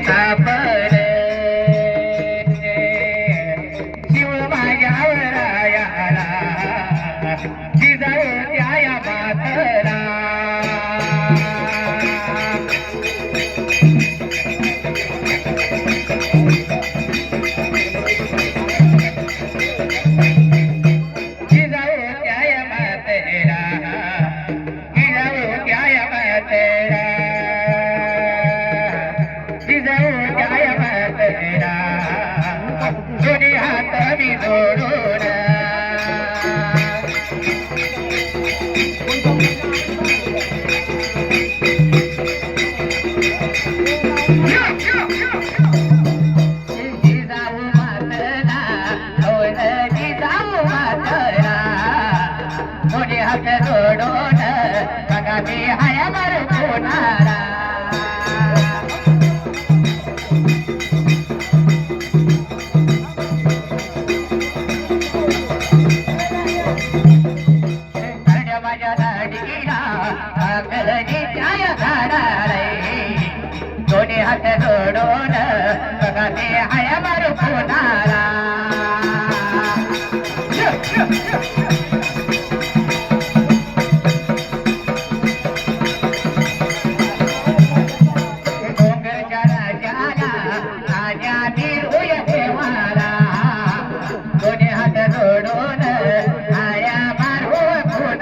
सापडे शिव माझ्यावर आयाला जिजाऊ त्या मातरा हात जोडून बघा ते हाया मारू पुनारा डोंगरच्या राजाला राजा बिरुय देवाला दोन्ही हात जोडून हाया मारू पुनारा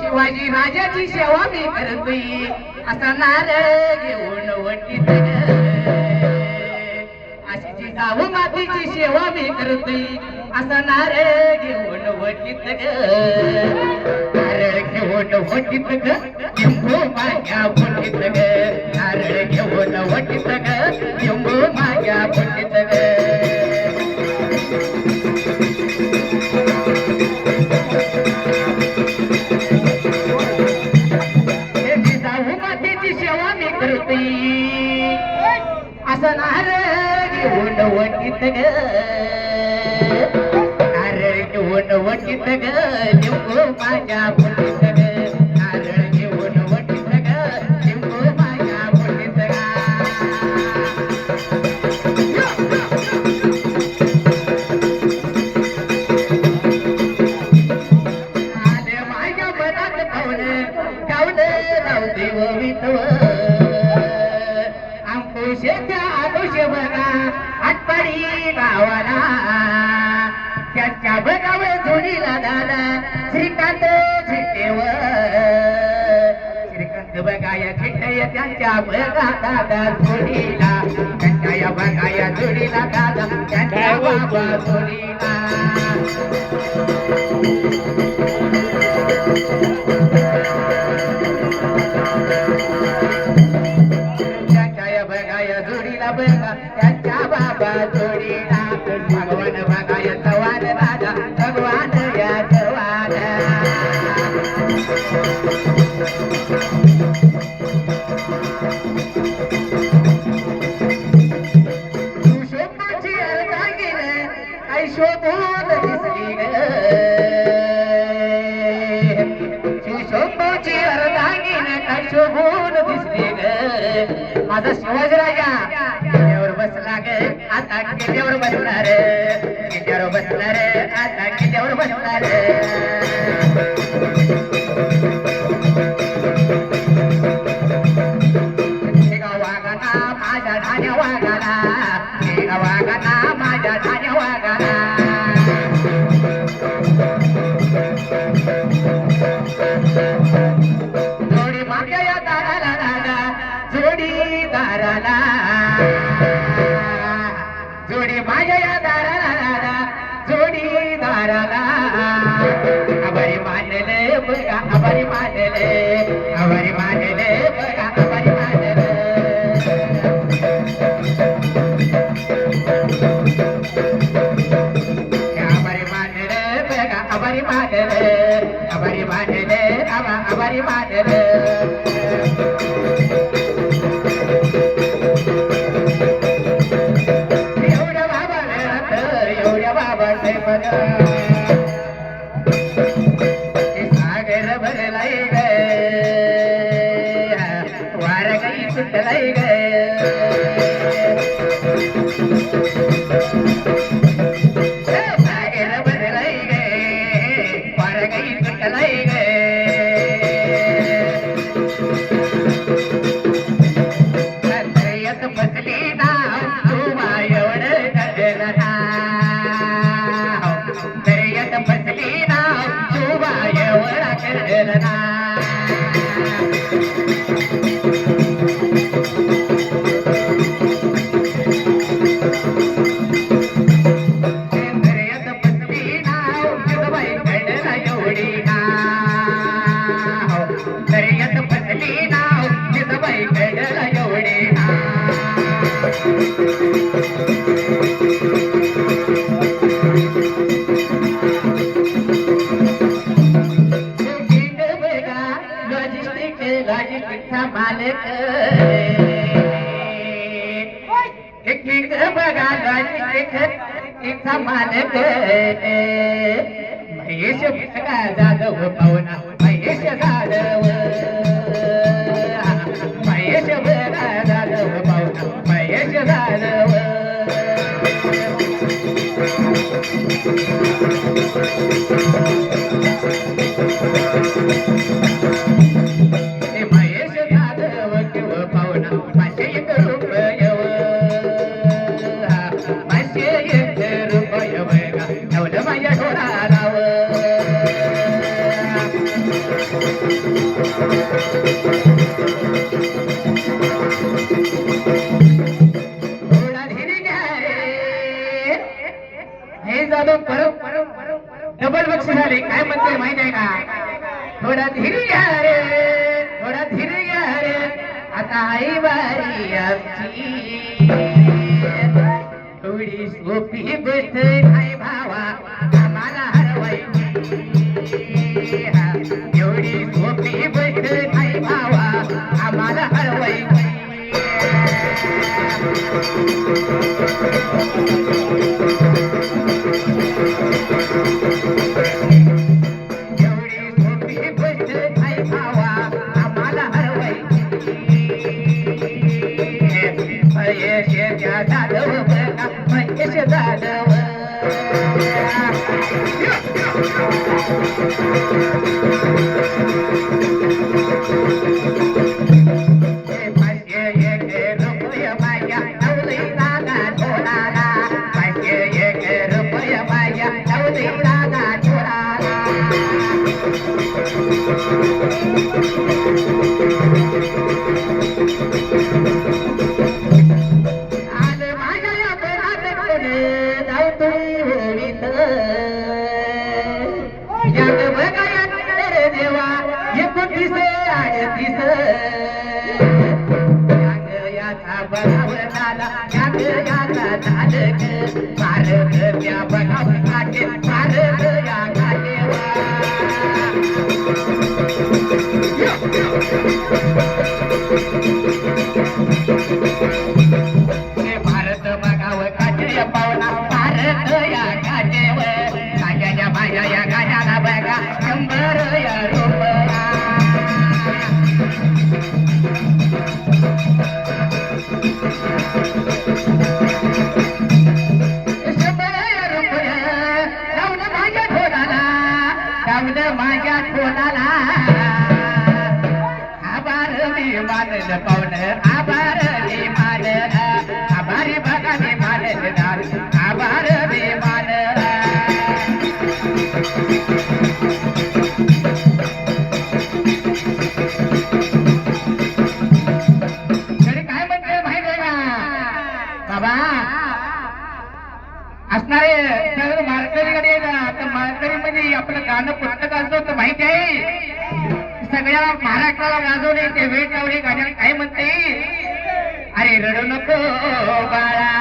शिवाजी राजाची सेवा मी करतोय असा नारळ घेऊन वटीत अशी जिजाऊ मातीची सेवा मी करतोय असा नारळ घेऊन वटीत नारळ घेऊन वटीत लिंबू माझ्या फुटीत नारळ घेऊन वटीत लिंबू माझ्या फुटीत सेवा मी करतोय असं नारळ घेऊन वटीत नारळ घेऊन वटीत लिंबू माझ्या फुटीत नारळ घेऊन वटीत लिंबू माझ्या फुटीत माझ्या मनात पाहुण गावलं रावते व वितव अंकुशेच्या आकुश बघा आटपाडी गावाला त्याच्या बघावर जोडीला दादा श्रीकांत झिटेव श्रीकांत बघाया झिटय त्यांच्या बघा दादा जोडीला त्यांच्या या बघाया जोडीला दादा त्यांच्या बाबा जोडीला जोडीला बघा त्यांच्या बाबा जोडीला भगवान बघाय जवान दादा भगवान या जवान शोभाची अर्धा गेलं आई शोभून दिसली शोभाची अर्धा गेलं काय शोभून दिसली ग माझा शिवाजी राजा किल्ल्यावर बसला ग आता किल्ल्यावर बसणार किल्ल्यावर बसणार आता किल्ल्यावर बसणार वागाना माझ्या ठाण्या वागाना वागाना माझ्या ठाण्या वागाना जोडी मागच्या या दाराला दादा जोडीदाराला जोडी माझ्या या दाराला दादा जोडीदाराला आभारी मानले बघा आभारी मानले आभारी मानले बघा आभारी मानले आभारी मानले बघा आभारी मानले आभारी मानले आभारी मानले सागर भरलाई ग वार गई सुटलाई ग सागर भरलाई ग वार गई सुटलाई ग येत बसली ना तुमा एवढं कळलं ना बसली ना तुबा एवढा कळलं ना बसली ना तुबाई कळलं एवढी ना दर्यात बसली ना तुबाई कळलं एवढी ना लॉजिस्टिकचा मालक एक बघा लॉजिस्टिकचा मालक महेश जाधव पाहुणा महेश जाधव महेश जाधव पाहुणा महेश जाधव Thank you. हे जाधव परत डबल बक्षीस झाले. काय म्हणते माहित आहे का? थोडा धीरे घ्या रे, थोडा धीरे घ्या रे, आता आई बारी आमची. थोडी सोपी गोष्ट नाही भावा आम्हाला हरवायची. एवढी सोपी गोष्ट नाही भावा आम्हाला हरवायची. भारत बघाव काजया पावना, भारत या काजेवर काजाच्या भाज्या या गाण्याला बघा 100 या रुपया. माझ्या कोणाला आभार मी मानल पावन, आभार मी मानल, आभारी बघा मी मानल, आभार मी मानल. काय म्हणते माहिती आहे का बाबा? असणारे सर्व माळकरीकडे तर माळकरी मध्ये आपलं गाणं पुस्तक असतं तर माहिती आहे. सगळ्या महाराष्ट्राला गाजवले ते वेळ लावले गाण्याला. काय म्हणते? अरे रडू नको बाळा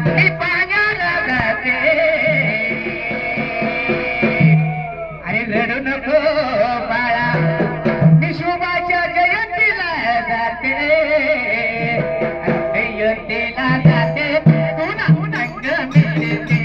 मी पाण्याला जाते, अरे रडू नको बाळा मी शोभाच्या जयंतीला जाते.